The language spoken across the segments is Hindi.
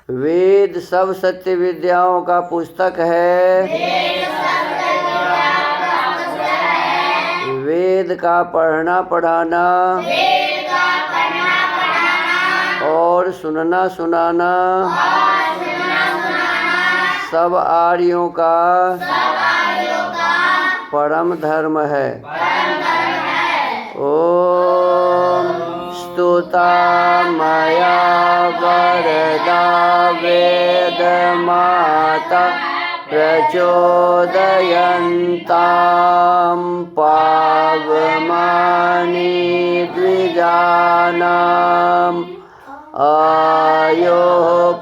वेद सब सत्य विद्याओं का पुस्तक है। वेद का पढ़ना पढ़ाना और सुनना सुनाना सब आर्यों का परम धर्म है। ओम स्तुता मया वरदा वेद माता प्रचोदयन्तां पावमानि द्विजानाम् आयो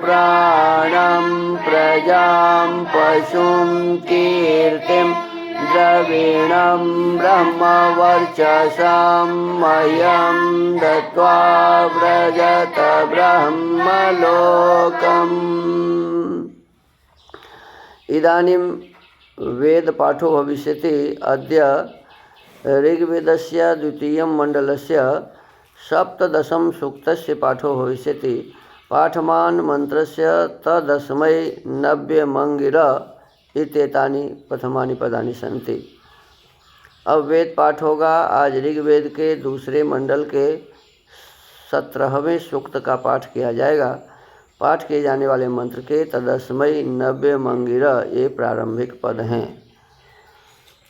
प्राणं प्रजां पशुं कीर्तिं द्रविणं ब्रह्मवर्चसं मह्यं दत्त्वा व्रजत ब्रह्मलोकम्। इदानीं वेदपाठो भविष्यति। अद्य ऋग्वेदस्य द्वितीयं मण्डलस्य सप्तदशं सूक्तस्य पाठो भविष्यति। पाठमान् मन्त्रस्य तदस्मै नव्यमङ्गिर इत्येतानि प्रथमानि पदानि सन्ति। अब वेद पाठ होगा। आज ऋग्वेद के दूसरे मंडल के 17वें सूक्त का पाठ किया जाएगा। पाठ किए जाने वाले मंत्र के तदस्मै नव्यमङ्गिर ये प्रारंभिक पद हैं।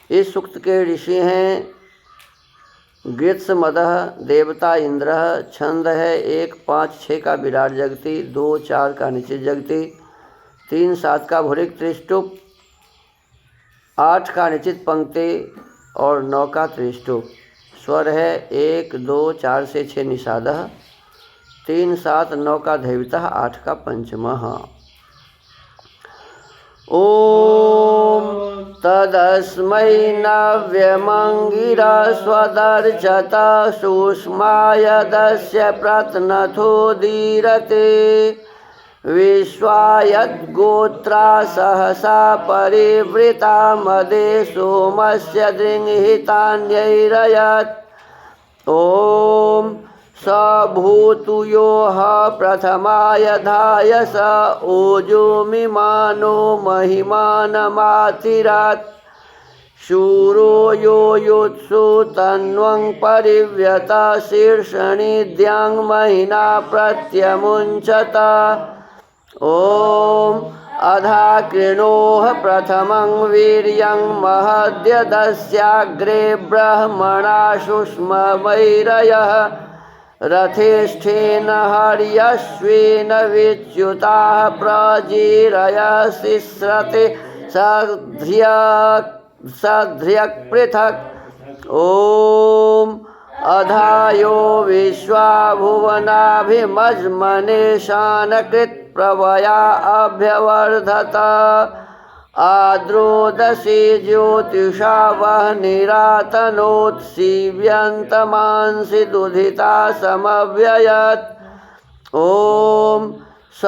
इस सूक्त के ऋषि हैं गृत्समदः, देवता इंद्र, छंद है 1, 5, 6 का विराट जगति, 2, 4 का निश्चित जगति, 3, 7 का भूरिक त्रिष्टुप, 8 का निश्चित पंक्ति और 9 का त्रिष्टुप। स्वर है 1, 2, 4 से 6 निषादः, 3, 7, 9 का धैवतः, 8 का पंचमः। ओम तदस्मै नव्यमङ्गिर स्वदर्शत सुष्मायदस्य प्रत्नथोदीरते विश्वायद्गोत्रा सहसा परिवृता मदे सोमस्य दृङ्हितान्यैरयत्। ओम स भूतुयोः प्रथमाय स ओजोमिमानो महिमानमातिरात्। शूरो यो युत्सु तन्वं परिव्यत शीर्षणिद्यां महिना प्रत्यमुञ्चत। ओम अधा कृणोः प्रथमं वीर्यं महद्यदस्याग्रे ब्रह्मणा सुष्मवैरयः। रथेष्ठेन हर्यश्वेन विच्युताः प्रजीरयसिस्रते सध्र्यक् पृथक्। ओम अधायो विश्वा भुवनाभिमज्मने शानकृत् प्रवया अभ्यवर्धत। आद्रोदसी ज्योतिषा वह्निरातनोत् सीव्यन्तमांसि दुधिता समव्ययत्। ओम स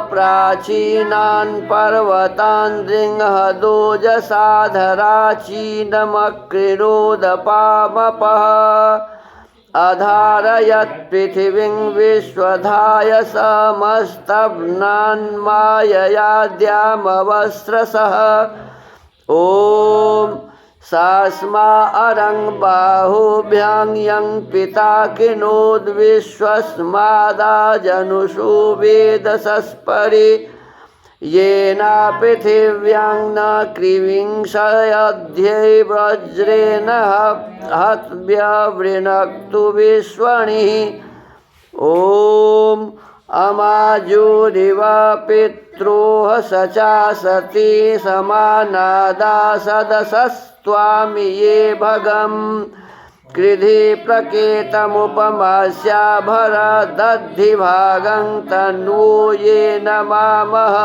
प्राचीनान् पर्वतान् दृङ्हदोजसाधराचीनमकृणोदपामपः। अधारयत् पृथिवीं विश्वधाय समस्तभ्नान्माययाद्यामवस्त्रसः। ओम सास्मा अरं बाहुभ्यां यं पिता किनोद्विश्वस्मादाजनुषु वेदसस्परि। येना पृथिव्यां न कृविंशयध्ये वज्रेण हत्व्यवृणक्तु विश्वणिः। ओम अमाजुरिव पित्रोः सचा सती समानादा सदसस्त्वामि ये भगम्। कृधि प्रकेतमुपमास्या भरदद्धिभागं तन्वो ये नमामः।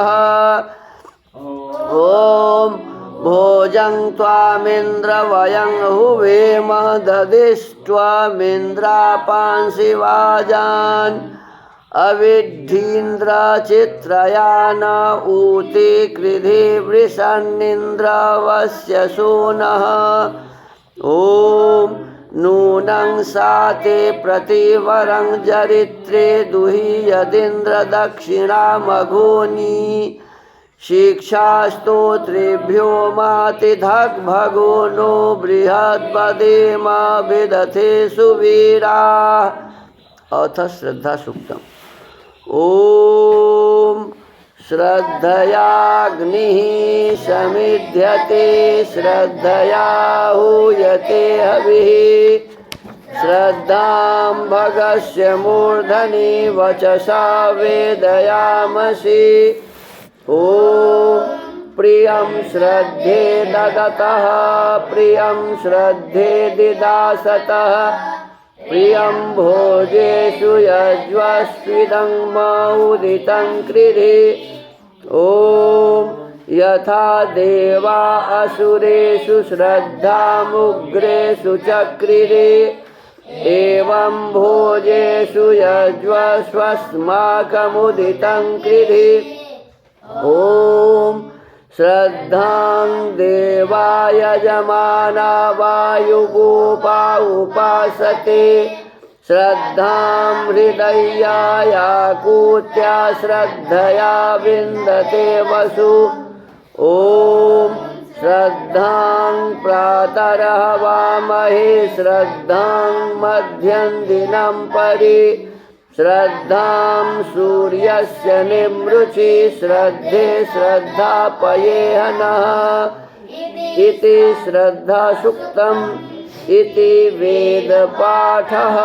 ओम भोजं त्वामिन्द्र वयं हुवेम ददिष्ट्वामिन्द्रापांसि वाजान्। अविद्धीन्द्र चित्रया न ऊते कृधि वृषन्निन्द्र वस्य सूनः। ओम नूनं साते प्रतिवरं जरित्रे दुहीयदिन्द्र दक्षिणामघोनी शिक्षास्तोत्रेभ्यो मातिधग्भगो नो बृहद्वदेमा विदथे सुवीरा। अथ श्रद्धा सूक्तम्। ओम श्रद्धयाग्निः समिध्यते श्रद्धया हूयते हविः श्रद्धां भगस्य मूर्धनि वचसा वेदयामसि। ओम प्रियं श्रद्धे ददतः प्रियं श्रद्धे दिदासतः प्रियं भोजेषु यज्वस्विदं मौदितं कृधि। ॐ यथा देवा असुरेषु श्रद्धामुग्रेषु चक्रिरे एवं भोजेषु यज्वस्वस्माकमुदितं कृधि। ॐ श्रद्धां देवा यजमाना वायुगोपा उपासते श्रद्धां हृदयायाकूत्या श्रद्धया विन्दते वसु। ॐ श्रद्धां प्रातरहवामहे श्रद्धां मध्यं दिनं परि श्रद्धां सूर्यस्य निमृचि श्रद्धे श्रद्धापयेह नः इति श्रद्धा सूक्तम् इति वेदपाठः।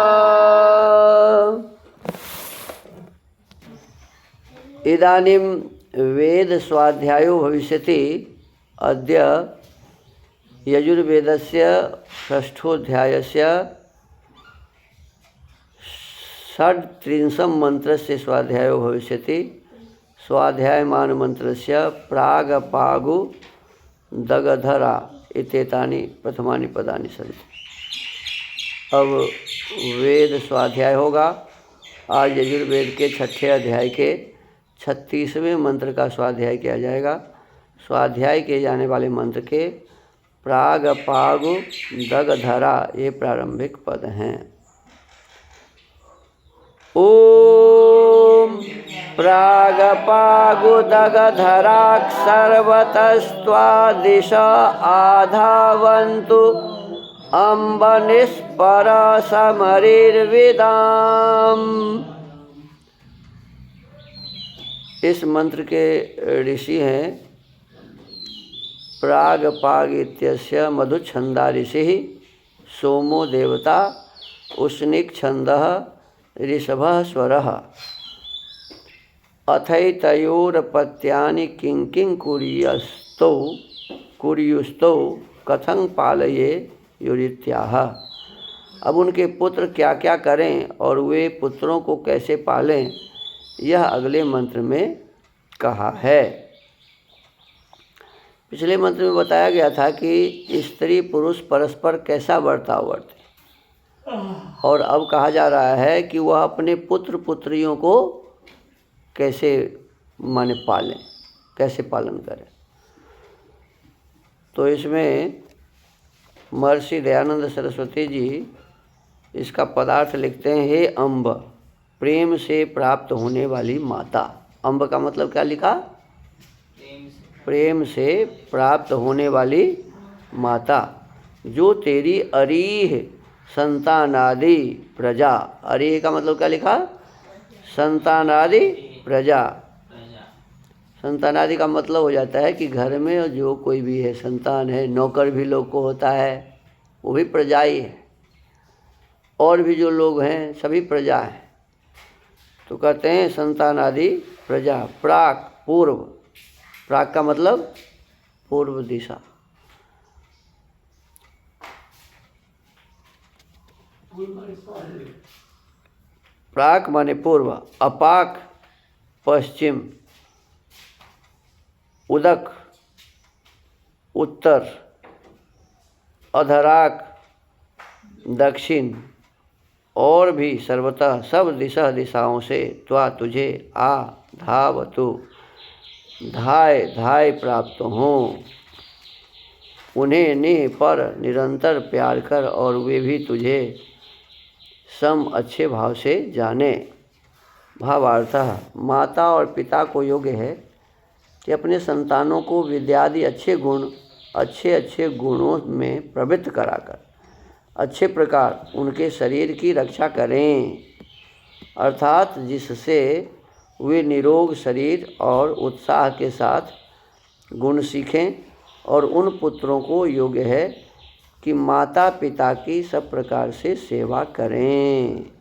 इदानीं वेदस्वाध्यायो भविष्यति। अद्य यजुर्वेदस्य षष्ठोऽध्यायस्य षड्त्रिंशं मंत्रस्य स्वाध्यायो भविष्यति। स्वाध्यायमान मंत्रस्य प्रागपागु दगधरा इत्येतानि प्रथमानि पदानि सन्ति। अब वेद स्वाध्याय होगा। आज यजुर्वेद के छठे अध्याय के 36वें मंत्र का स्वाध्याय किया जाएगा। स्वाध्याय किए जाने वाले मंत्र के प्रागपागु दगधरा ये प्रारंभिक पद हैं। ओम प्रागपागुदगधराक् सर्वतस्त्वादिश आधावन्तु अम्बनिस्पर समरिर्विदाम्। इस मंत्र के ऋषि हैं प्रागपाग इत्यस्य मधुच्छन्दा ऋषिः सोमो देवता उष्णिक छन्दः ऋषभः स्वरः अथैतयोरपत्यानि किं कुर्युस्तौ कथं पालये युरित्याह। अब उनके पुत्र क्या क्या करें और वे पुत्रों को कैसे पालें, यह अगले मंत्र में कहा है। पिछले मंत्र में बताया गया था कि स्त्री पुरुष परस्पर कैसा बर्ताव करते, और अब कहा जा रहा है कि वह अपने पुत्र पुत्रियों को कैसे माने पालें, कैसे पालन करें। तो इसमें महर्षि दयानंद सरस्वती जी इसका पदार्थ लिखते हैं। हे अम्ब, प्रेम से प्राप्त होने वाली माता। अम्ब का मतलब क्या लिखा? प्रेम से प्राप्त होने वाली माता, जो तेरी अरीह संतानादि प्रजा। अरीह का मतलब क्या लिखा? संतानादि प्रजा। संतानादि का मतलब हो जाता है कि घर में जो कोई भी है संतान है, नौकर भी लोग को होता है, वो भी प्रजा ही है, और भी जो लोग हैं सभी प्रजा हैं। तो कहते हैं संतानादि प्रजा। प्राक पूर्व, प्राक का मतलब पूर्व दिशा। प्राक माने पूर्व, अपाक पश्चिम, उदक उत्तर, अधराक दक्षिण, और भी सर्वतः सब दिशाओं से त्वा तुझे आ धावतु धाय प्राप्त हों। उन्हें नेह पर निरंतर प्यार कर और वे भी तुझे सम अच्छे भाव से जाने। भावार्थः माता और पिता को योग्य है कि अपने संतानों को विद्यादि अच्छे गुणों में प्रवृत्त कराकर अच्छे प्रकार उनके शरीर की रक्षा करें, अर्थात जिससे वे निरोग शरीर और उत्साह के साथ गुण सीखें। और उन पुत्रों को योग्य है कि माता पिता की सब प्रकार से सेवा करें।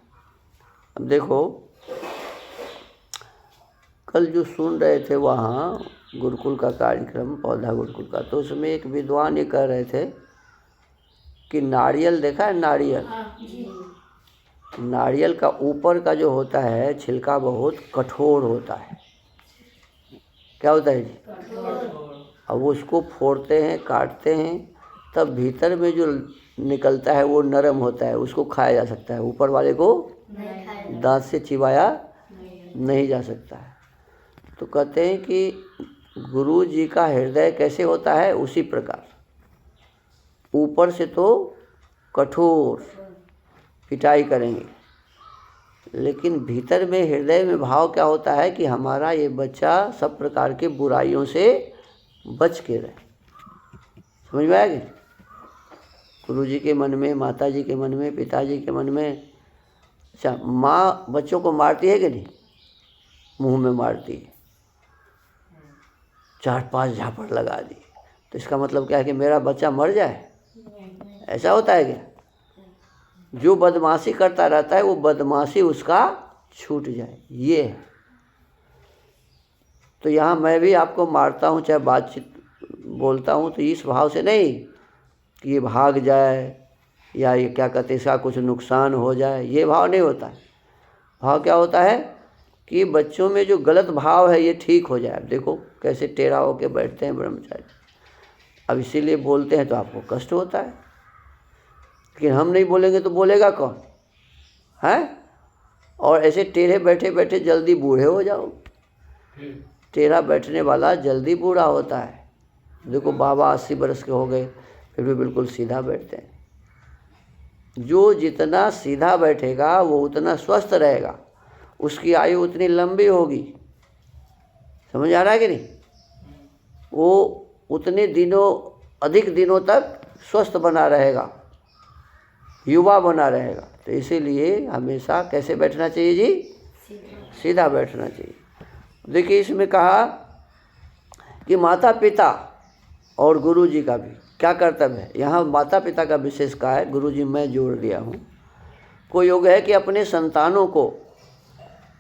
अब देखो, कल जो सुन रहे थे वहाँ गुरुकुल का कार्यक्रम, पौधा गुरुकुल का, तो उसमें एक विद्वान ये कह रहे थे कि नारियल देखा है, नारियल का ऊपर का जो होता है छिलका बहुत कठोर होता है। क्या होता है जी? अब उसको फोड़ते हैं, काटते हैं, तब भीतर में जो निकलता है वो नरम होता है, उसको खाया जा सकता है, ऊपर वाले को दांत से चिबाया नहीं जा सकता है। तो कहते हैं कि गुरु जी का हृदय कैसे होता है, उसी प्रकार ऊपर से तो कठोर पिटाई करेंगे, लेकिन भीतर में हृदय में भाव क्या होता है कि हमारा ये बच्चा सब प्रकार के बुराइयों से बच के रहे। समझ में आएगी? गुरु जी के मन में, माता जी के मन में, पिताजी के मन में। अच्छा, माँ बच्चों को मारती है कि नहीं? मुंह में मारती है, 4-5 झापड़ लगा दी, तो इसका मतलब क्या है कि मेरा बच्चा मर जाए? ऐसा होता है क्या? जो बदमाशी करता रहता है वो बदमाशी उसका छूट जाए, ये है। तो यहाँ मैं भी आपको मारता हूँ, चाहे बातचीत बोलता हूँ, तो इस भाव से नहीं कि ये भाग जाए या ये क्या कहते हैं इसका कुछ नुकसान हो जाए, ये भाव नहीं होता है। भाव क्या होता है कि बच्चों में जो गलत भाव है ये ठीक हो जाए। अब देखो कैसे टेढ़ा होके बैठते हैं ब्रह्मचारी, अब इसीलिए बोलते हैं तो आपको कष्ट होता है, लेकिन हम नहीं बोलेंगे तो बोलेगा कौन है? और ऐसे टेढ़े बैठे बैठे जल्दी बूढ़े हो जाओ। टेढ़ा बैठने वाला जल्दी बूढ़ा होता है। देखो बाबा 80 बरस के हो गए फिर भी बिल्कुल सीधा बैठते हैं। जो जितना सीधा बैठेगा वो उतना स्वस्थ रहेगा, उसकी आयु उतनी लंबी होगी। समझ आ रहा है कि नहीं? वो उतने दिनों, अधिक दिनों तक स्वस्थ बना रहेगा, युवा बना रहेगा। तो इसीलिए हमेशा कैसे बैठना चाहिए जी? सीधा बैठना चाहिए। देखिए इसमें कहा कि माता पिता और गुरु जी का भी क्या कर्तव्य है। यहाँ माता पिता का विशेष कहा है, गुरु जी मैं जोड़ दिया हूँ। को योग है कि अपने संतानों को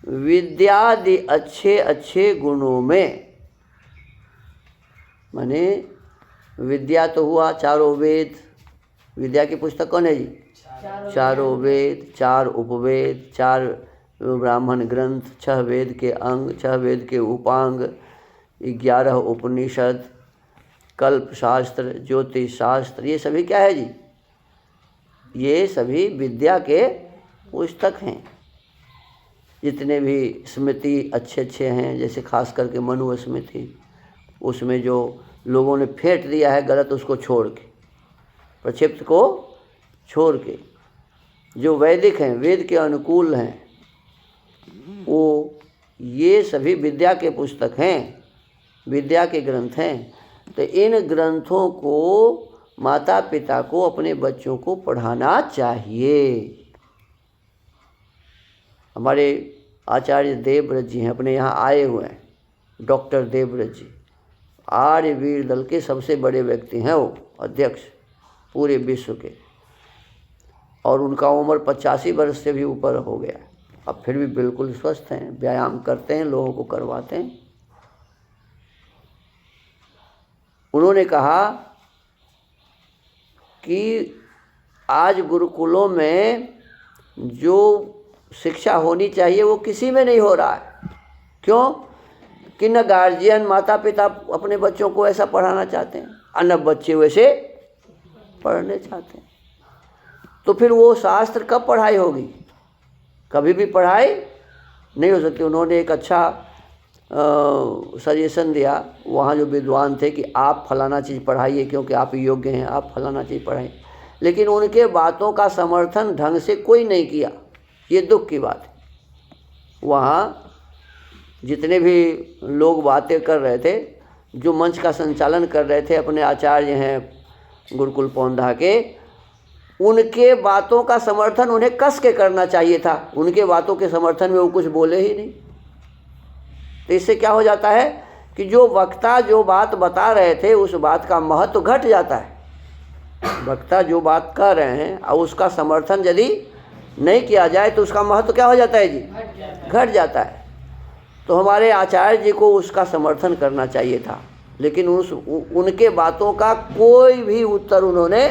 विद्यादि अच्छे गुणों में, माने विद्या तो हुआ चारों वेद, विद्या की पुस्तक कौन है जी? चारों वेद, 4 उपवेद, 4 ब्राह्मण ग्रंथ, 6 वेद के अंग, 6 वेद के उपांग, 11 उपनिषद, कल्प शास्त्र, ज्योतिष शास्त्र, ये सभी क्या है जी? ये सभी विद्या के पुस्तक हैं। जितने भी स्मृति अच्छे हैं, जैसे खास करके मनु स्मृति, उसमें जो लोगों ने फेंट दिया है गलत, उसको छोड़ के, प्रक्षिप्त को छोड़ के, जो वैदिक हैं, वेद के अनुकूल हैं, वो ये सभी विद्या के पुस्तक हैं, विद्या के ग्रंथ हैं। तो इन ग्रंथों को माता पिता को अपने बच्चों को पढ़ाना चाहिए। हमारे आचार्य देवव्रत जी हैं, अपने यहाँ आए हुए हैं, डॉक्टर देवव्रत जी, आर्य वीर दल के सबसे बड़े व्यक्ति हैं, वो अध्यक्ष पूरे विश्व के, और उनका उम्र 85 वर्ष से भी ऊपर हो गया, अब फिर भी बिल्कुल स्वस्थ हैं, व्यायाम करते हैं, लोगों को करवाते हैं। उन्होंने कहा कि आज गुरुकुलों में जो शिक्षा होनी चाहिए वो किसी में नहीं हो रहा है। क्यों? कि न गार्जियन, माता पिता अपने बच्चों को ऐसा पढ़ाना चाहते हैं, और न बच्चे वैसे पढ़ने चाहते हैं। तो फिर वो शास्त्र कब पढ़ाई होगी? कभी भी पढ़ाई नहीं हो सकती। उन्होंने एक अच्छा सजेशन दिया वहाँ जो विद्वान थे कि आप फलाना चीज़ पढ़ाइए क्योंकि आप योग्य हैं, आप फलाना चीज़ पढ़ाइए, लेकिन उनके बातों का समर्थन ढंग से कोई नहीं किया। ये दुख की बात है। वहाँ जितने भी लोग बातें कर रहे थे, जो मंच का संचालन कर रहे थे अपने आचार्य हैं गुरुकुल पौंधा के, उनके बातों का समर्थन उन्हें कस के करना चाहिए था। उनके बातों के समर्थन में वो कुछ बोले ही नहीं। तो इससे क्या हो जाता है कि जो वक्ता जो बात बता रहे थे उस बात का महत्व घट जाता है। वक्ता जो बात कह रहे हैं और उसका समर्थन यदि नहीं किया जाए तो उसका महत्व क्या हो जाता है जी? घट जाता है। तो हमारे आचार्य जी को उसका समर्थन करना चाहिए था, लेकिन उनके बातों का कोई भी उत्तर उन्होंने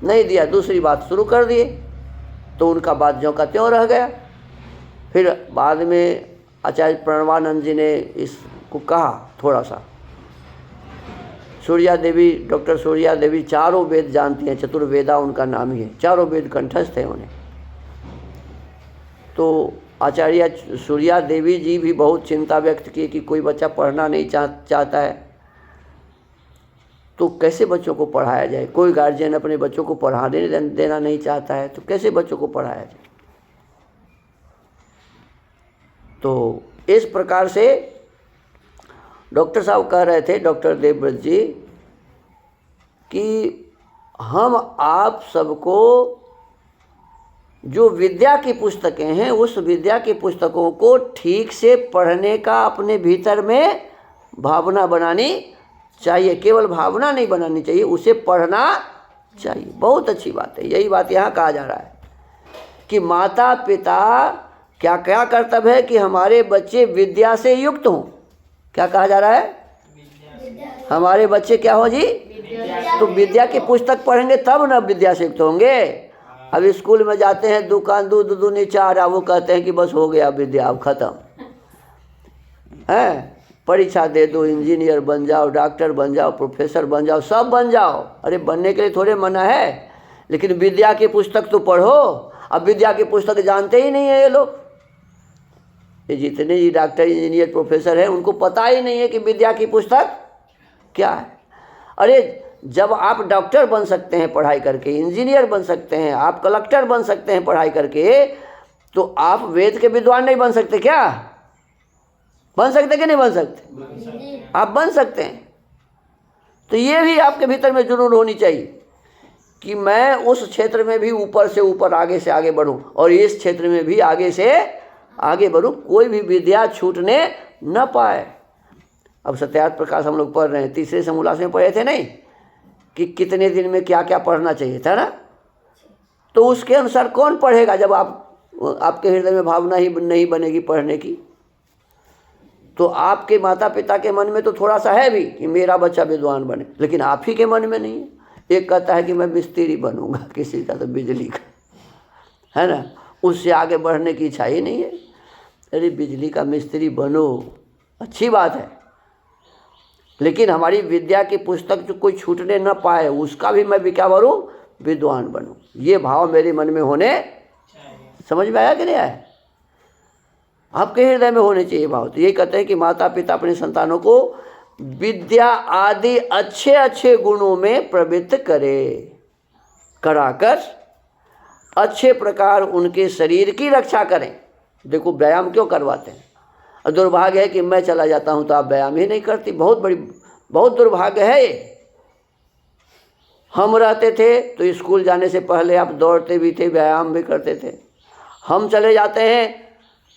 नहीं दिया, दूसरी बात शुरू कर दिए। तो उनका बात ज्यों का त्यों रह गया। फिर बाद में आचार्य प्रणवानंद जी ने इसको कहा थोड़ा सा। सूर्या देवी, डॉक्टर सूर्या देवी चारों वेद जानती हैं, चतुर्वेदा उनका नाम ही है, चारों वेद कंठस्थ है उन्हें। तो आचार्य सूर्या देवी जी भी बहुत चिंता व्यक्त की कि कोई बच्चा पढ़ना नहीं चाहता है तो कैसे बच्चों को पढ़ाया जाए। कोई गार्जियन अपने बच्चों को पढ़ाने देना नहीं चाहता है तो कैसे बच्चों को पढ़ाया जाए। तो इस प्रकार से डॉक्टर साहब कह रहे थे, डॉक्टर देवव्रत जी, कि हम आप सबको जो विद्या की पुस्तकें हैं उस विद्या की पुस्तकों को ठीक से पढ़ने का अपने भीतर में भावना बनानी चाहिए। केवल भावना नहीं बनानी चाहिए, उसे पढ़ना चाहिए। बहुत अच्छी बात है। यही बात यहाँ कहा जा रहा है कि माता पिता क्या क्या कर्तव्य है कि हमारे बच्चे विद्या से युक्त हों। क्या कहा जा रहा है? हमारे बच्चे क्या हो जी? तो विद्या की पुस्तक पढ़ेंगे तब ना विद्या से युक्त होंगे। अब स्कूल में जाते हैं, दुकान दूध दूनी चार, वो कहते हैं कि बस हो गया विद्या, अब खत्म है। परीक्षा दे दो, इंजीनियर बन जाओ, डॉक्टर बन जाओ, प्रोफेसर बन जाओ, सब बन जाओ। अरे बनने के लिए थोड़े मना है, लेकिन विद्या की पुस्तक तो पढ़ो। अब विद्या की पुस्तक जानते ही नहीं है ये लोग। ये जितने ही डॉक्टर, इंजीनियर, प्रोफेसर हैं उनको पता ही नहीं है कि विद्या की पुस्तक क्या है। अरे जब आप डॉक्टर बन सकते हैं पढ़ाई करके, इंजीनियर बन सकते हैं, आप कलेक्टर बन सकते हैं पढ़ाई करके, तो आप वेद के विद्वान नहीं बन सकते क्या? बन सकते कि नहीं बन सकते? आप बन सकते हैं। तो ये भी आपके भीतर में जुनून होनी चाहिए कि मैं उस क्षेत्र में भी ऊपर से ऊपर, आगे से आगे बढ़ूं और इस क्षेत्र में भी आगे से आगे बढ़ूं, कोई भी विद्या छूटने न पाए। अब सत्यार्थ प्रकाश हम लोग पढ़ रहे हैं, तीसरे समूलास में पढ़े थे नहीं कि कितने दिन में क्या क्या पढ़ना चाहिए था ना। तो उसके अनुसार कौन पढ़ेगा जब आपके हृदय में भावना ही नहीं बनेगी पढ़ने की। तो आपके माता पिता के मन में तो थोड़ा सा है भी कि मेरा बच्चा विद्वान बने, लेकिन आप ही के मन में नहीं है। एक कहता है कि मैं मिस्त्री बनूंगा, किसी का तो बिजली का, है ना, उससे आगे बढ़ने की इच्छा ही नहीं है। अरे बिजली का मिस्त्री बनो, अच्छी बात है, लेकिन हमारी विद्या की पुस्तक जो कोई छूटने न पाए उसका भी मैं भी क्या बनूं? विद्वान बनूं। ये भाव मेरे मन में होने, समझ में आया कि नहीं आया? आपके हृदय में होने चाहिए भाव। तो ये कहते हैं कि माता पिता अपने संतानों को विद्या आदि अच्छे अच्छे गुणों में प्रवृत्त कराकर अच्छे प्रकार उनके शरीर की रक्षा करें। देखो व्यायाम क्यों करवाते हैं। और दुर्भाग्य है कि मैं चला जाता हूँ तो आप व्यायाम ही नहीं करती। बहुत दुर्भाग्य है ये। हम रहते थे तो स्कूल जाने से पहले आप दौड़ते भी थे, व्यायाम भी करते थे। हम चले जाते हैं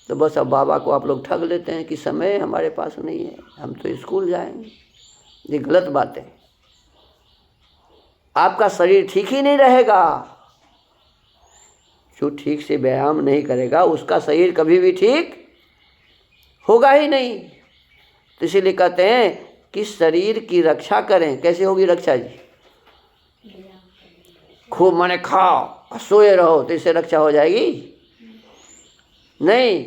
तो बस अब बाबा को आप लोग ठग लेते हैं कि समय हमारे पास नहीं है, हम तो स्कूल जाएंगे। ये गलत बात है। आपका शरीर ठीक ही नहीं रहेगा। जो ठीक से व्यायाम नहीं करेगा उसका शरीर कभी भी ठीक होगा ही नहीं। तो इसीलिए कहते हैं कि शरीर की रक्षा करें। कैसे होगी रक्षा जी? खूब माने खाओ, सोए रहो तो इससे रक्षा हो जाएगी? नहीं।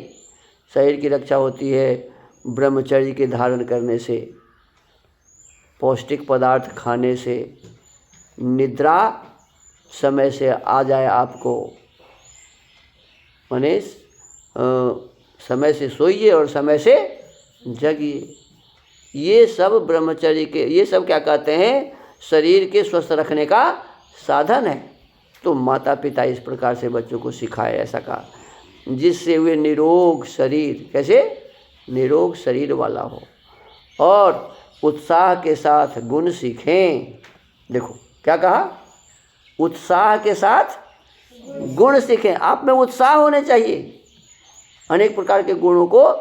शरीर की रक्षा होती है ब्रह्मचर्य के धारण करने से, पौष्टिक पदार्थ खाने से, निद्रा समय से आ जाए आपको, माने समय से सोइए और समय से जगिए। ये सब ब्रह्मचर्य के, ये सब क्या कहते हैं, शरीर के स्वस्थ रखने का साधन है। तो माता पिता इस प्रकार से बच्चों को सिखाए, ऐसा कहा, जिससे वे निरोग शरीर, कैसे, निरोग शरीर वाला हो और उत्साह के साथ गुण सीखें। देखो क्या कहा, उत्साह के साथ गुण सीखें। आप में उत्साह होने चाहिए अनेक प्रकार के गुणों को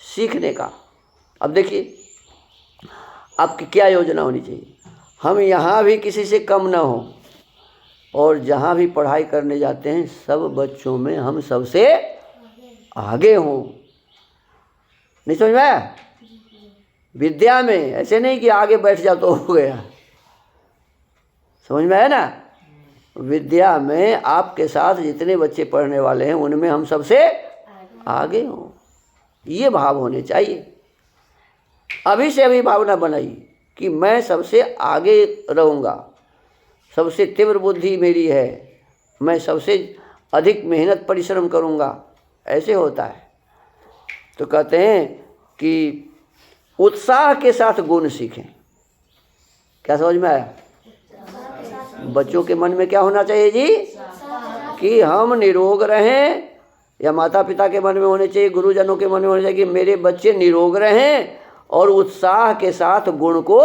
सीखने का। अब देखिए आपकी क्या योजना होनी चाहिए, हम यहाँ भी किसी से कम ना हो और जहाँ भी पढ़ाई करने जाते हैं सब बच्चों में हम सबसे आगे हों। नहीं समझ में आया? विद्या में ऐसे नहीं कि आगे बैठ जाओ तो हो गया, समझ में आया ना? विद्या में आपके साथ जितने बच्चे पढ़ने वाले हैं उनमें हम सबसे आगे हों, ये भाव होने चाहिए। अभी से अभी भावना बनाइए कि मैं सबसे आगे रहूँगा, सबसे तीव्र बुद्धि मेरी है, मैं सबसे अधिक मेहनत परिश्रम करूँगा, ऐसे होता है। तो कहते हैं कि उत्साह के साथ गुण सीखें। क्या समझ में आया? बच्चों के मन में क्या होना चाहिए जी, कि हम निरोग रहें, या माता पिता के मन में होने चाहिए, गुरुजनों के मन में होने चाहिए कि मेरे बच्चे निरोग रहें और उत्साह के साथ गुण को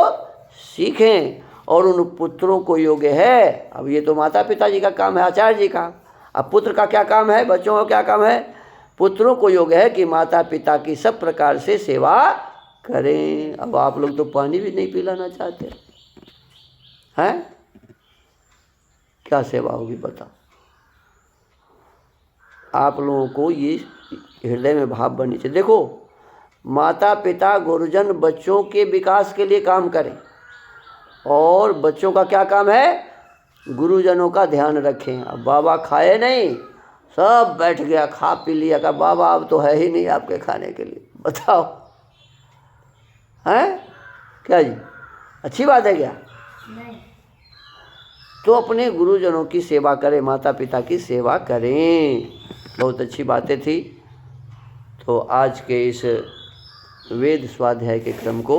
सीखें और उन पुत्रों को योग्य है। अब ये तो माता पिता जी का काम है, आचार्य जी का। अब पुत्र का क्या काम है, बच्चों का क्या काम है? पुत्रों को योग्य है कि माता पिता की सब प्रकार से सेवा करें। अब आप लोग तो पानी भी नहीं पिलाना चाहते हैं, क्या सेवा होगी बताओ? आप लोगों को ये हृदय में भाव बननी चाहिए। देखो माता पिता गुरुजन बच्चों के विकास के लिए काम करें और बच्चों का क्या काम है, गुरुजनों का ध्यान रखें। अब बाबा खाए नहीं, सब बैठ गया, खा पी लिया, कहा बाबा अब तो है ही नहीं आपके खाने के लिए, बताओ हैं क्या जी? अच्छी बात है क्या? नहीं। तो अपने गुरुजनों की सेवा करें, माता पिता की सेवा करें। बहुत अच्छी बातें थी। तो आज के इस वेद स्वाध्याय के क्रम को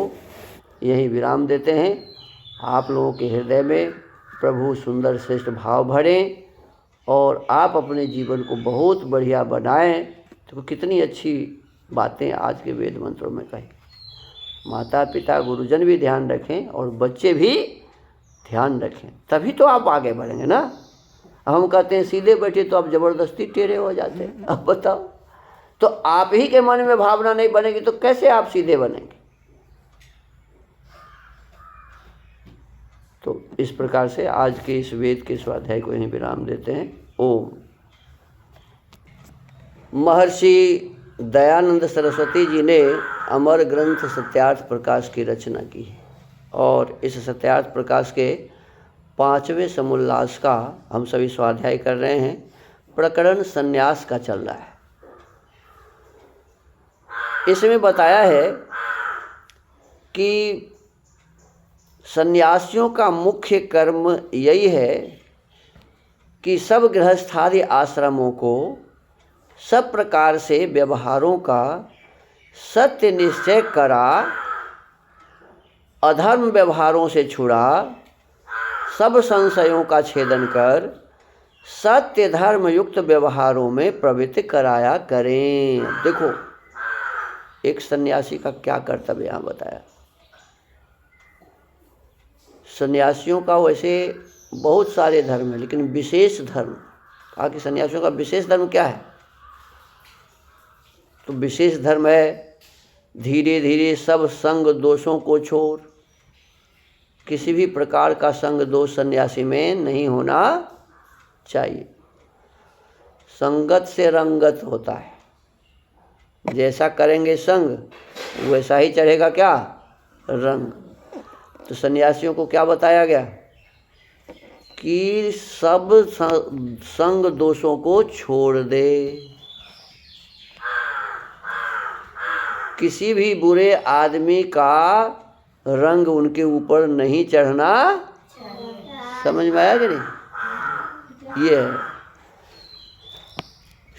यहीं विराम देते हैं। आप लोगों के हृदय में प्रभु सुंदर श्रेष्ठ भाव भरें और आप अपने जीवन को बहुत बढ़िया बनाएं। तो कितनी अच्छी बातें आज के वेद मंत्रों में कही। माता पिता गुरुजन भी ध्यान रखें और बच्चे भी ध्यान रखें, तभी तो आप आगे बढ़ेंगे ना। अब हम कहते हैं सीधे बैठे तो आप ज़बरदस्ती टेढ़े हो जाते हैं। अब बताओ, तो आप ही के मन में भावना नहीं बनेगी तो कैसे आप सीधे बनेंगे? तो इस प्रकार से आज के इस वेद के स्वाध्याय को यहीं विराम देते हैं। ओम। महर्षि दयानंद सरस्वती जी ने अमर ग्रंथ सत्यार्थ प्रकाश की रचना की है और इस सत्यार्थ प्रकाश के 5वें समोल्लास का हम सभी स्वाध्याय कर रहे हैं। प्रकरण संन्यास का चल रहा है। इसमें बताया है कि सन्यासियों का मुख्य कर्म यही है कि सब गृहस्थादि आश्रमों को सब प्रकार से व्यवहारों का सत्य निश्चय करा, अधर्म व्यवहारों से छुड़ा, सब संशयों का छेदन कर सत्य धर्म युक्त व्यवहारों में प्रवृत्त कराया करें। देखो एक सन्यासी का क्या कर्तव्य यहाँ बताया। सन्यासियों का वैसे बहुत सारे धर्म है, लेकिन विशेष धर्म कहा कि सन्यासियों का विशेष धर्म क्या है? तो विशेष धर्म है धीरे धीरे सब संग दोषों को छोड़। किसी भी प्रकार का संग दोष सन्यासी में नहीं होना चाहिए। संगत से रंगत होता है, जैसा करेंगे संग वैसा ही चढ़ेगा क्या, रंग। तो सन्यासियों को क्या बताया गया कि सब संग दोषों को छोड़ दे, किसी भी बुरे आदमी का रंग उनके ऊपर नहीं चढ़ना। समझ में आया कि नहीं? ये है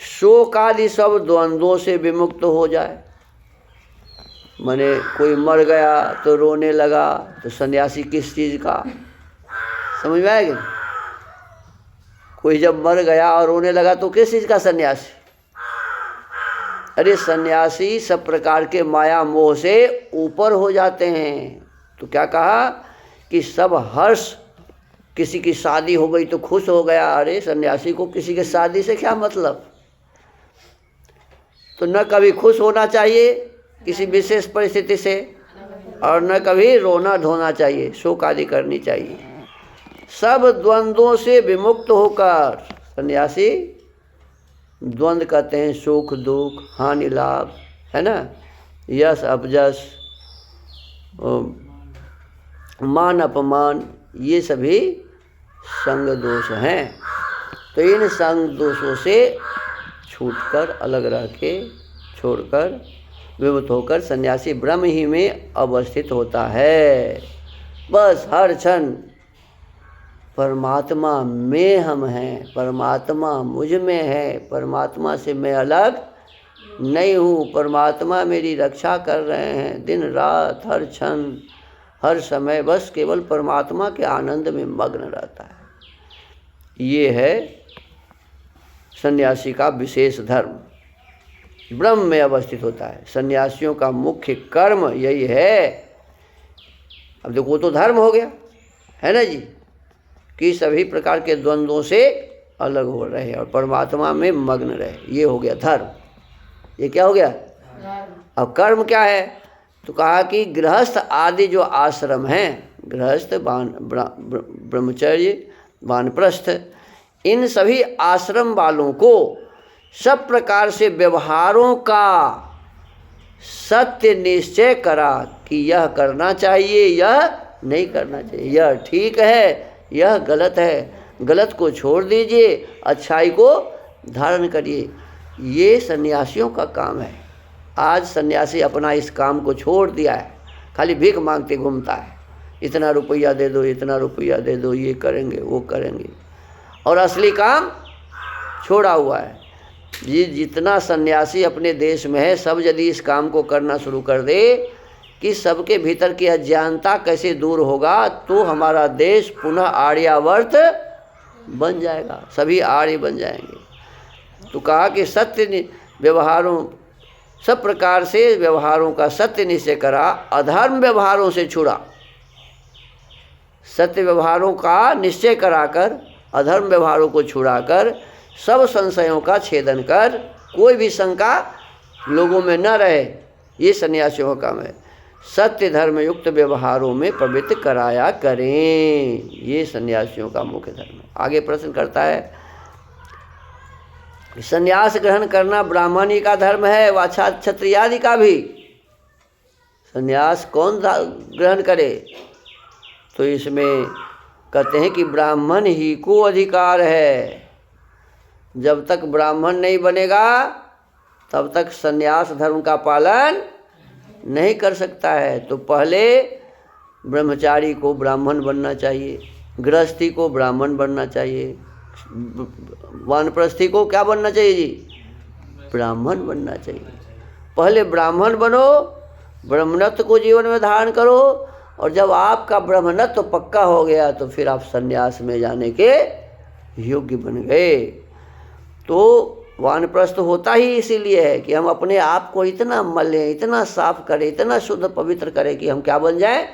शोक आदि सब द्वंद्वों से विमुक्त हो जाए। माने कोई मर गया तो रोने लगा, तो सन्यासी किस चीज़ का, समझ में आएगा? कोई जब मर गया और रोने लगा तो किस चीज़ का सन्यासी? अरे सन्यासी सब प्रकार के माया मोह से ऊपर हो जाते हैं। तो क्या कहा कि सब हर्ष, किसी की शादी हो गई तो खुश हो गया। अरे सन्यासी को किसी के शादी से क्या मतलब? तो न कभी खुश होना चाहिए किसी विशेष परिस्थिति से, और न कभी रोना धोना चाहिए, शोक आदि करनी चाहिए। सब द्वंद्वों से विमुक्त होकर, सन्यासी द्वंद्व कहते हैं सुख दुख, हानि लाभ, है ना, यश अपजश, मान अपमान, ये सभी संग दोष हैं। तो इन संग दोषों से छूटकर, अलग रह के, छोड़कर, विमुक्त होकर सन्यासी ब्रह्म ही में अवस्थित होता है। बस हर क्षण परमात्मा में हम हैं, परमात्मा मुझ में है, परमात्मा से मैं अलग नहीं हूँ, परमात्मा मेरी रक्षा कर रहे हैं। दिन रात हर क्षण हर समय बस केवल परमात्मा के आनंद में मग्न रहता है। ये है सन्यासी का विशेष धर्म, ब्रह्म में अवस्थित होता है। सन्यासियों का मुख्य कर्म यही है। अब देखो तो धर्म हो गया, है ना जी, कि सभी प्रकार के द्वंद्वों से अलग हो रहे और परमात्मा में मग्न रहे, ये हो गया धर्म। ये क्या हो गया? अब कर्म क्या है? तो कहा कि गृहस्थ आदि जो आश्रम हैं, गृहस्थ, ब्रह्मचर्य, वानप्रस्थ, इन सभी आश्रम वालों को सब प्रकार से व्यवहारों का सत्य निश्चय करा कि यह करना चाहिए, यह नहीं करना चाहिए, यह ठीक है, यह गलत है, गलत को छोड़ दीजिए, अच्छाई को धारण करिए। ये सन्यासियों का काम है। आज सन्यासी अपना इस काम को छोड़ दिया है, खाली भीख मांगते घूमता है, इतना रुपया दे दो, इतना रुपया दे दो, ये करेंगे वो करेंगे, और असली काम छोड़ा हुआ है। ये जितना सन्यासी अपने देश में है, सब यदि इस काम को करना शुरू कर दे कि सबके भीतर की अज्ञानता कैसे दूर होगा, तो हमारा देश पुनः आर्यावर्त बन जाएगा, सभी आर्य बन जाएंगे। तो कहा कि सत्य व्यवहारों, सब प्रकार से व्यवहारों का सत्य निश्चय करा, अधर्म व्यवहारों से छुड़ा। सत्य व्यवहारों का निश्चय कराकर, अधर्म व्यवहारों को छुड़ाकर, सब संशयों का छेदन कर, कोई भी शंका लोगों में न रहे, ये सन्यासियों का काम है। सत्य धर्म युक्त व्यवहारों में प्रवृत्त कराया करें, ये सन्यासियों का मुख्य धर्म है। आगे प्रश्न करता है, संन्यास ग्रहण करना ब्राह्मणी का धर्म है व क्षत्रियादि का भी? संन्यास कौन ग्रहण करे? तो इसमें कहते हैं कि ब्राह्मण ही को अधिकार है। जब तक ब्राह्मण नहीं बनेगा तब तक संन्यास धर्म का पालन नहीं कर सकता है। तो पहले ब्रह्मचारी को ब्राह्मण बनना चाहिए, गृहस्थी को ब्राह्मण बनना चाहिए, वानप्रस्थी को क्या बनना चाहिए जी? ब्राह्मण बनना चाहिए। पहले ब्राह्मण बनो, ब्रह्मणत्व को जीवन में धारण करो, और जब आपका ब्रह्मणत्व पक्का हो गया तो फिर आप संन्यास में जाने के योग्य बन गए। तो वानप्रस्थ होता ही इसीलिए है कि हम अपने आप को इतना मलें, इतना साफ करें, इतना शुद्ध पवित्र करें कि हम क्या बन जाएं?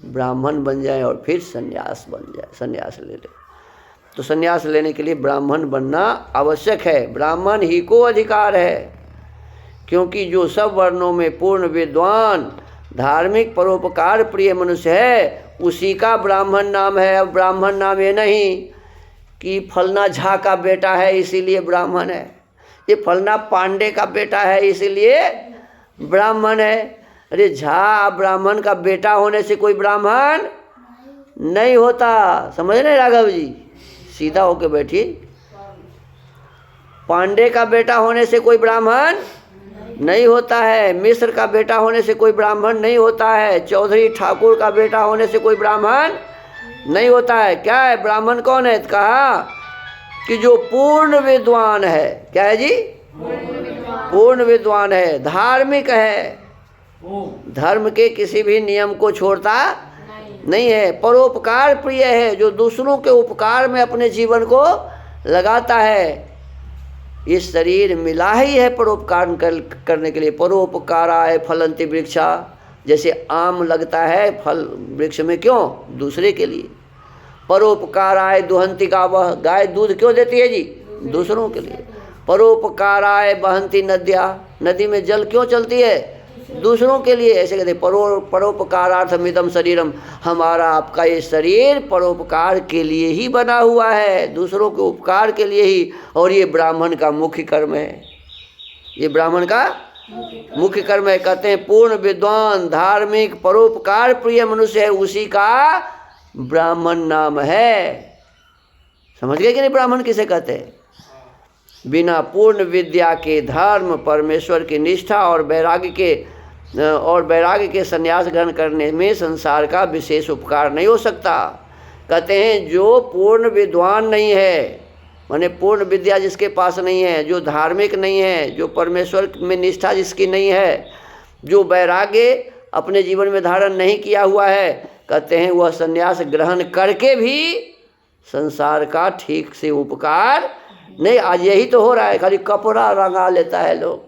ब्राह्मण बन जाएं, और फिर संन्यास बन जाए, संन्यास ले लें। तो संन्यास लेने के लिए ब्राह्मण बनना आवश्यक है। ब्राह्मण ही को अधिकार है, क्योंकि जो सब वर्णों में पूर्ण विद्वान, धार्मिक, परोपकार प्रिय मनुष्य है, उसी का ब्राह्मण नाम है। अब ब्राह्मण नाम ये नहीं कि फलना झा का बेटा है इसीलिए ब्राह्मण है, ये फलना पांडे का बेटा है इसीलिए ब्राह्मण है। अरे झा ब्राह्मण का बेटा होने से कोई ब्राह्मण नहीं होता। समझ रहे राघव जी? सीधा होके बैठिए। पांडे का बेटा होने से कोई ब्राह्मण नहीं होता है, मिश्र का बेटा होने से कोई ब्राह्मण नहीं होता है, चौधरी ठाकुर का बेटा होने से कोई ब्राह्मण नहीं होता है। क्या है ब्राह्मण? कौन है? कहा कि जो पूर्ण विद्वान है। क्या है जी? पूर्ण विद्वान है, धार्मिक है, धर्म के किसी भी नियम को छोड़ता नहीं है। परोपकार प्रिय है, जो दूसरों के उपकार में अपने जीवन को लगाता है। ये शरीर मिला ही है परोपकार करने के लिए। परोपकाराय फलंति वृक्षा, जैसे आम लगता है फल वृक्ष में, क्यों? दूसरे के लिए। परोपकाराय दुहंति गावः, गाय दूध क्यों देती है जी? दूसरों के लिए। परोपकाराय बहंती नद्या, नदी में जल क्यों चलती है? दूसरों के लिए। ऐसे कहते परोपकारार्थमिदं शरीरम, हमारा आपका ये शरीर परोपकार के लिए ही बना हुआ है, दूसरों के उपकार के लिए ही। और ये ब्राह्मण का मुख्य कर्म है, ये ब्राह्मण का मुख्य कर्म है। कहते हैं पूर्ण विद्वान धार्मिक परोपकार प्रिय मनुष्य है, उसी का ब्राह्मण नाम है। समझ गए कि नहीं? ब्राह्मण किसे कहते हैं? बिना पूर्ण विद्या के धर्म, परमेश्वर की निष्ठा और वैराग्य के संन्यास ग्रहण करने में संसार का विशेष उपकार नहीं हो सकता। कहते हैं जो पूर्ण विद्वान नहीं है, माने पूर्ण विद्या जिसके पास नहीं है, जो धार्मिक नहीं है, जो परमेश्वर में निष्ठा जिसकी नहीं है, जो वैराग्य अपने जीवन में धारण नहीं किया हुआ है, कहते हैं वह संन्यास ग्रहण करके भी संसार का ठीक से उपकार नहीं। आज यही तो हो रहा है, खाली कपड़ा रंगा लेता है लोग,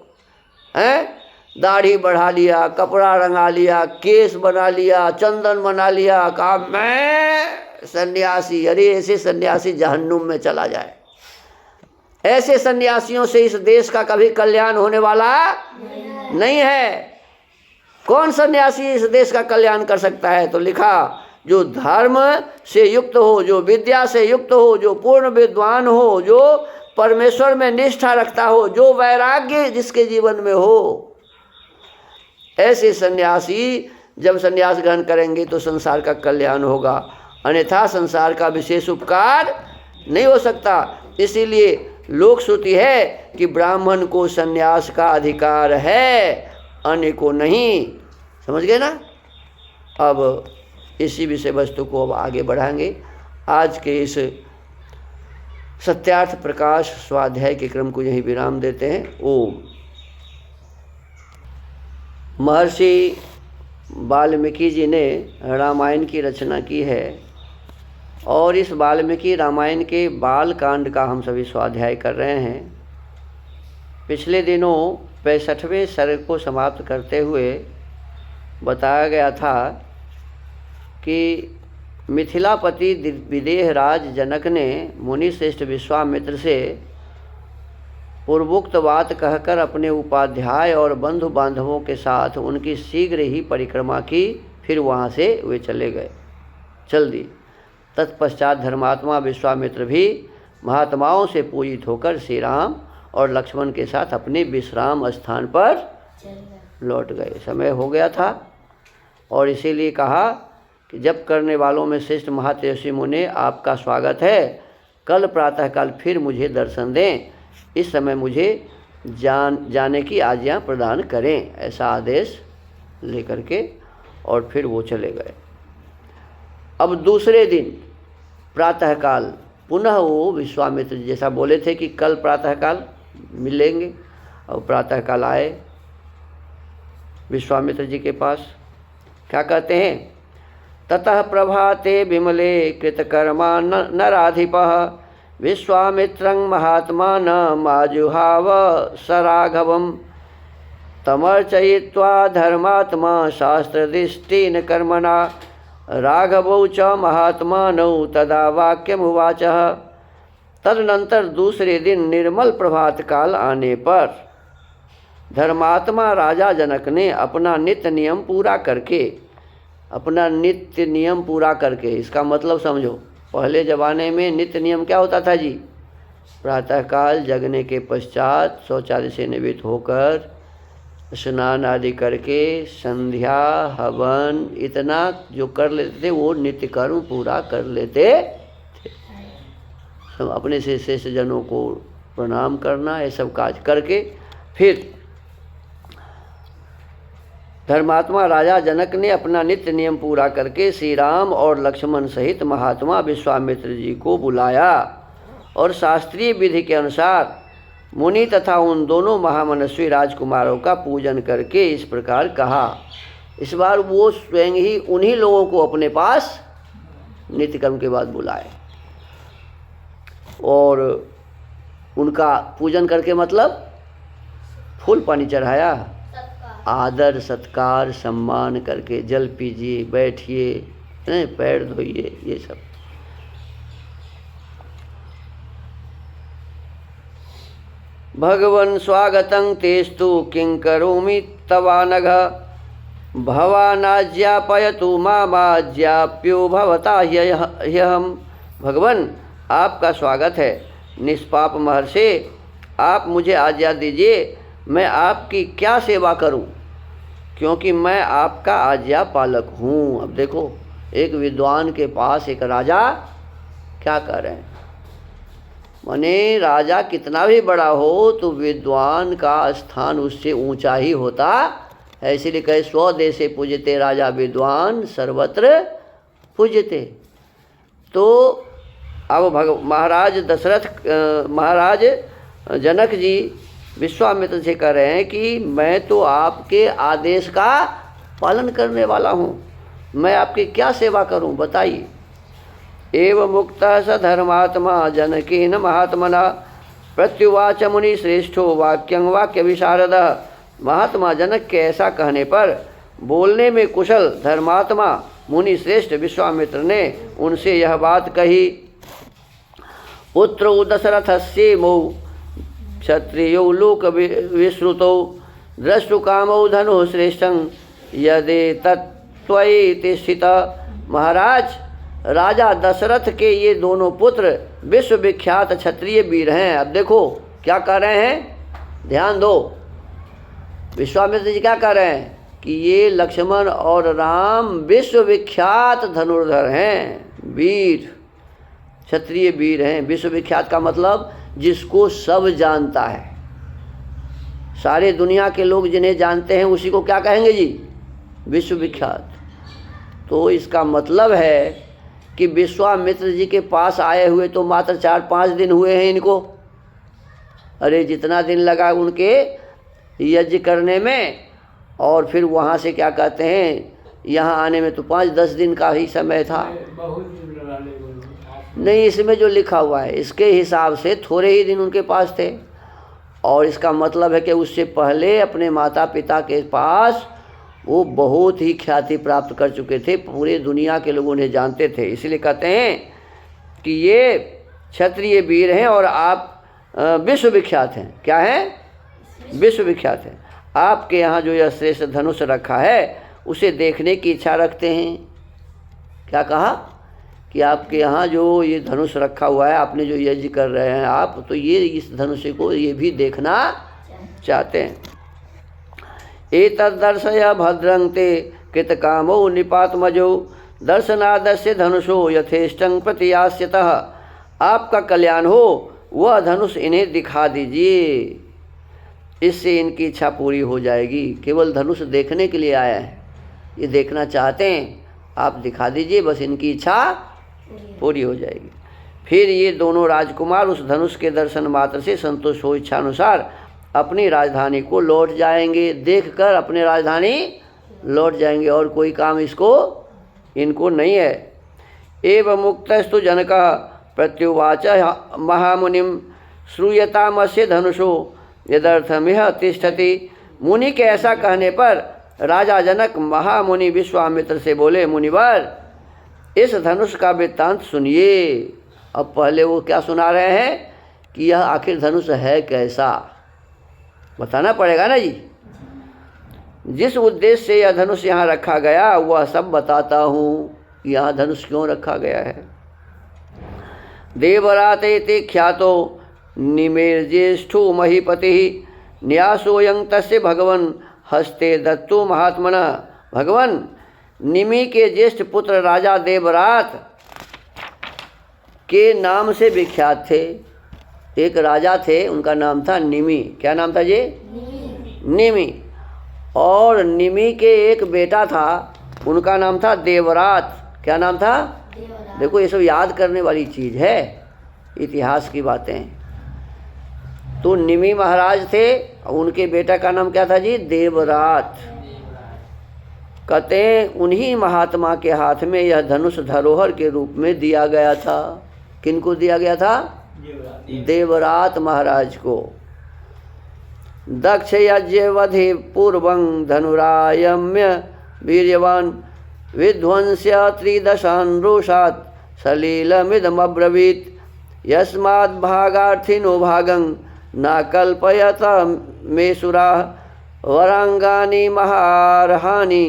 हैं? दाढ़ी बढ़ा लिया, कपड़ा रंगा लिया, केस बना लिया, चंदन बना लिया, कहा मैं सन्यासी। अरे ऐसे सन्यासी जहन्नुम में चला जाए। ऐसे सन्यासियों से इस देश का कभी कल्याण होने वाला नहीं है। कौन सन्यासी इस देश का कल्याण कर सकता है? तो लिखा जो धर्म से युक्त हो, जो विद्या से युक्त हो, जो पूर्ण विद्वान हो, जो परमेश्वर में निष्ठा रखता हो, जो वैराग्य जिसके जीवन में हो, ऐसे सन्यासी जब सन्यास ग्रहण करेंगे तो संसार का कल्याण होगा, अन्यथा संसार का विशेष उपकार नहीं हो सकता। इसीलिए लोक श्रुति है कि ब्राह्मण को सन्यास का अधिकार है, अन्य को नहीं। समझ गए ना? अब इसी विषय वस्तु को अब आगे बढ़ाएंगे। आज के इस सत्यार्थ प्रकाश स्वाध्याय के क्रम को यहीं विराम देते हैं। ओम। महर्षि वाल्मीकि जी ने रामायण की रचना की है और इस वाल्मीकि रामायण के बाल कांड का हम सभी स्वाध्याय कर रहे हैं। पिछले दिनों 65वें सर्ग को समाप्त करते हुए बताया गया था कि मिथिलापति विदेहराज जनक ने मुनि श्रेष्ठ विश्वामित्र से पूर्वोक्त बात कहकर अपने उपाध्याय और बंधु बांधवों के साथ उनकी शीघ्र ही परिक्रमा की। फिर वहाँ से वे चल दी। तत्पश्चात धर्मात्मा विश्वामित्र भी महात्माओं से पूजित होकर श्री राम और लक्ष्मण के साथ अपने विश्राम स्थान पर लौट गए। समय हो गया था और इसीलिए कहा कि जप करने वालों में श्रेष्ठ महातेजस्वी मुने आपका स्वागत है। कल प्रातःकाल फिर मुझे दर्शन दें, इस समय मुझे जाने की आज्ञा प्रदान करें, ऐसा आदेश लेकर के और फिर वो चले गए। अब दूसरे दिन प्रातःकाल पुनः वो विश्वामित्र जैसा बोले थे कि कल प्रातःकाल मिलेंगे, और प्रातःकाल आए विश्वामित्र जी के पास। क्या कहते हैं? ततः प्रभाते विमले कृतकर्मा नराधिपः विश्वामित्रं महात्मानं आजुहाव सराघवं तमर्चयित्वा धर्मात्मा शास्त्रदृष्टिन कर्मणा राघवौ च महात्मानौ तदा वाक्यमुवाचः। तदनंतर दूसरे दिन निर्मल प्रभात काल आने पर धर्मात्मा राजा जनक ने अपना नित्य नियम पूरा करके, इसका मतलब समझो। पहले ज़माने में नित्य नियम क्या होता था जी? प्रातःकाल जगने के पश्चात शौचालय से निवृत्त होकर स्नान आदि करके संध्या हवन इतना जो कर लेते थे वो नित्य कर्म पूरा कर लेते थे। सब अपने से शेष जनों को प्रणाम करना, ये सब काज करके फिर धर्मात्मा राजा जनक ने अपना नित्य नियम पूरा करके श्री राम और लक्ष्मण सहित महात्मा विश्वामित्र जी को बुलाया और शास्त्रीय विधि के अनुसार मुनि तथा उन दोनों महामनस्वी राजकुमारों का पूजन करके इस प्रकार कहा। इस बार वो स्वयं ही उन्हीं लोगों को अपने पास नित्य कर्म के बाद बुलाए और उनका पूजन करके मतलब फूल पानी चढ़ाया, आदर सत्कार सम्मान करके जल पीजिए, बैठिए, पैर धोइए, ये सब। भगवन् स्वागतं तेस्तु किं करोमि तवानघ भवानाज्ञापयतु मामाज्ञाप्यो भवता ह्यहम्। भगवान आपका स्वागत है, निष्पाप महर्षि आप मुझे आज्ञा दीजिए, मैं आपकी क्या सेवा करूं, क्योंकि मैं आपका आज्ञा पालक हूं। अब देखो एक विद्वान के पास एक राजा क्या कर रहे हैं, माने राजा कितना भी बड़ा हो तो विद्वान का स्थान उससे ऊंचा ही होता है। इसीलिए कहे स्वदेशे पूजते राजा विद्वान सर्वत्र पूजते। तो अब महाराज जनक जी विश्वामित्र से कह रहे हैं कि मैं तो आपके आदेश का पालन करने वाला हूँ, मैं आपकी क्या सेवा करूँ बताइए। एवं मुक्तः स धर्मात्मा जनकेन महात्मना प्रत्युवाच मुनि श्रेष्ठो वाक्यं वाक्य विशारदः। महात्मा जनक के ऐसा कहने पर बोलने में कुशल धर्मात्मा मुनि श्रेष्ठ विश्वामित्र ने उनसे यह बात कही। पुत्रौ दशरथस्येमौ क्षत्रियो लोक विश्रुतौ द्रष्टुकामौ धनुः श्रेष्ठं यदेतत्त्वयि तिष्ठितः। महाराज राजा दशरथ के ये दोनों पुत्र विश्वविख्यात क्षत्रिय वीर हैं। अब देखो क्या कर रहे हैं, ध्यान दो। विश्वामित्र जी क्या कर रहे हैं कि ये लक्ष्मण और राम विश्वविख्यात धनुर्धर हैं, वीर क्षत्रिय वीर हैं। विश्वविख्यात का मतलब जिसको सब जानता है, सारे दुनिया के लोग जिन्हें जानते हैं उसी को क्या कहेंगे जी, विश्वविख्यात। तो इसका मतलब है कि विश्वामित्र जी के पास आए हुए तो मात्र 4-5 दिन हुए हैं इनको। अरे जितना दिन लगा उनके यज्ञ करने में, और फिर वहाँ से क्या कहते हैं यहाँ आने में तो 5-10 दिन का ही समय था। नहीं, इसमें जो लिखा हुआ है इसके हिसाब से थोड़े ही दिन उनके पास थे। और इसका मतलब है कि उससे पहले अपने माता पिता के पास वो बहुत ही ख्याति प्राप्त कर चुके थे, पूरे दुनिया के लोग उन्हें जानते थे। इसलिए कहते हैं कि ये क्षत्रिय वीर हैं और आप विश्वविख्यात हैं। क्या हैं, विश्वविख्यात हैं। आपके यहाँ जो यह श्रेष्ठ धनुष रखा है उसे देखने की इच्छा रखते हैं। क्या कहा कि आपके यहाँ जो ये धनुष रखा हुआ है, आपने जो यज्ञ कर रहे हैं आप, तो ये इस धनुष को ये भी देखना चाहते हैं। एतद्दर्शय भद्रं ते कृतकामो निपातमजो दर्शनादस्य धनुषो यथेष्टं प्रतियास्यतः। आपका कल्याण हो वह धनुष इन्हें दिखा दीजिए, इससे इनकी इच्छा पूरी हो जाएगी। केवल धनुष देखने के लिए आया है, ये देखना चाहते हैं, आप दिखा दीजिए, बस इनकी इच्छा पूरी हो जाएगी। फिर ये दोनों राजकुमार उस धनुष के दर्शन मात्र से संतुष्ट हो इच्छानुसार अपनी राजधानी को लौट जाएंगे। देखकर अपने राजधानी लौट जाएंगे और कोई काम इनको नहीं है। एवं मुक्तस्तु जनकः प्रत्युवाच महामुनिम श्रूयतामस्य धनुषो यदर्थमिह तिष्ठति। मुनि के ऐसा कहने पर राजा जनक महामुनि विश्वामित्र से बोले, मुनिवर इस धनुष का वृत्तांत सुनिए। अब पहले वो क्या सुना रहे हैं कि यह आखिर धनुष है कैसा, बताना पड़ेगा ना जी। जिस उद्देश्य से यह धनुष यहाँ रखा गया वह सब बताता हूँ। यहाँ धनुष क्यों रखा गया है। देवराते ते ख्यातो निमेर्ज्येष्ठो महीपति न्यासोऽयं तस्य भगवन् हस्ते दत्तो महात्मनः। भगवान निमि के ज्येष्ठ पुत्र राजा देवरात के नाम से विख्यात थे। एक राजा थे, उनका नाम था निमि। क्या नाम था जी, निमि। और निमि के एक बेटा था, उनका नाम था देवरात। क्या नाम था, देखो ये सब याद करने वाली चीज़ है, इतिहास की बातें। तो निमि महाराज थे, उनके बेटा का नाम क्या था जी? देवरात। कहते हैं उन्हीं महात्मा के हाथ में यह धनुष धरोहर के रूप में दिया गया था। किनको दिया गया था? देवरात महाराज को। दक्ष यज्ञवधि पूर्वं धनुरायम्य वीर्यवान विध्वंस्य त्रिदशान्रुषात् सलीलमिदमब्रवीत् यस्माद् भागार्थिनो भागं न कल्पयत मेसुराः वरांगानि महारहानि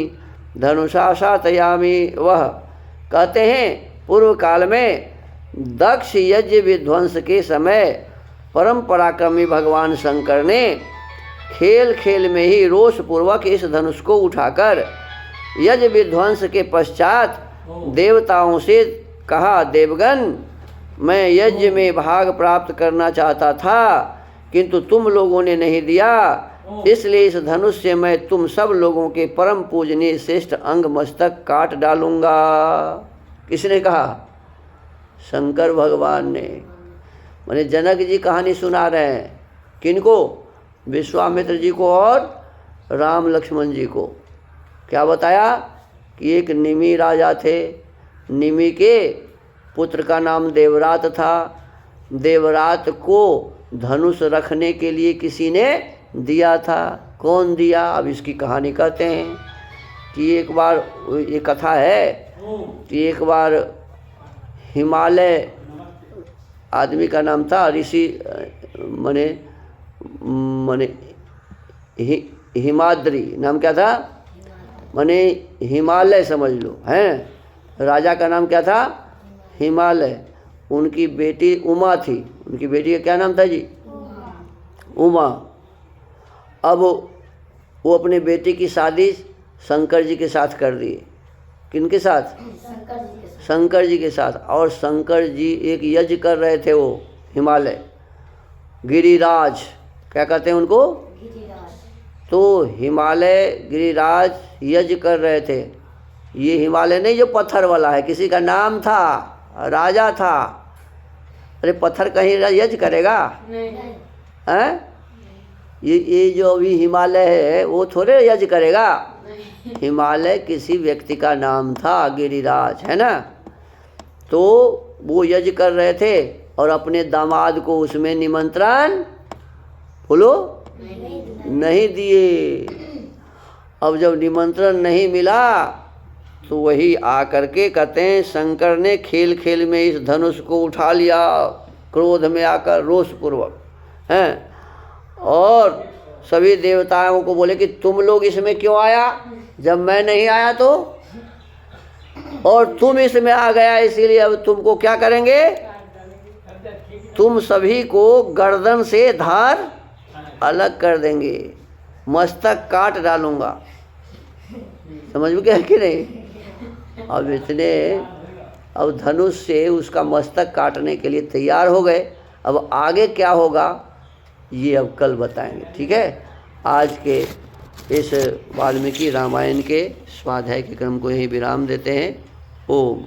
धनुषा शातयामि वह। कहते हैं पूर्व काल में दक्ष यज्ञ विध्वंस के समय परम पराक्रमी भगवान शंकर ने खेल खेल में ही रोष पूर्वक इस धनुष को उठाकर यज्ञ विध्वंस के पश्चात देवताओं से कहा, देवगण मैं यज्ञ में भाग प्राप्त करना चाहता था किंतु तुम लोगों ने नहीं दिया, इसलिए इस धनुष से मैं तुम सब लोगों के परम पूजनीय श्रेष्ठ अंग मस्तक काट डालूंगा। किसने कहा? शंकर भगवान ने। माने जनक जी कहानी सुना रहे हैं। किनको? विश्वामित्र जी को और राम लक्ष्मण जी को। क्या बताया कि एक निमि राजा थे, निमि के पुत्र का नाम देवरात था। देवरात को धनुष रखने के लिए किसी ने दिया था। कौन दिया? अब इसकी कहानी कहते हैं कि एक बार, ये कथा है कि एक बार हिमालय आदमी का नाम था, ऋषि मने हिमाद्री नाम क्या था? मने हिमालय समझ लो, हैं। राजा का नाम क्या था? हिमालय। उनकी बेटी उमा थी। उनकी बेटी का क्या नाम था जी? उमा। अब वो अपने बेटे की शादी शंकर जी के साथ कर दिए। किनके साथ? शंकर जी के साथ। और शंकर जी एक यज्ञ कर रहे थे, वो हिमालय गिरिराज, क्या कहते हैं उनको? तो हिमालय गिरिराज यज्ञ कर रहे थे। ये हिमालय नहीं जो पत्थर वाला है, किसी का नाम था, राजा था। अरे पत्थर कहीं यज्ञ करेगा? हैं? ये जो अभी हिमालय है वो थोड़े यज्ञ करेगा। हिमालय किसी व्यक्ति का नाम था, गिरिराज, है ना। तो वो यज्ञ कर रहे थे और अपने दामाद को उसमें निमंत्रण, बोलो, नहीं दिए। अब जब निमंत्रण नहीं मिला तो वही आकर के कहते हैं शंकर ने खेल खेल में इस धनुष को उठा लिया, क्रोध में आकर रोषपूर्वक, हैं। और सभी देवताओं को बोले कि तुम लोग इसमें क्यों आया जब मैं नहीं आया तो, और तुम इसमें आ गया इसीलिए अब तुमको क्या करेंगे? तुम सभी को गर्दन से धार अलग कर देंगे, मस्तक काट डालूंगा। समझ में क्या कि नहीं? अब इतने, अब धनुष से उसका मस्तक काटने के लिए तैयार हो गए। अब आगे क्या होगा ये अब कल बताएंगे, ठीक है। आज के इस वाल्मीकि रामायण के स्वाध्याय के क्रम को यहीं विराम देते हैं। ओम।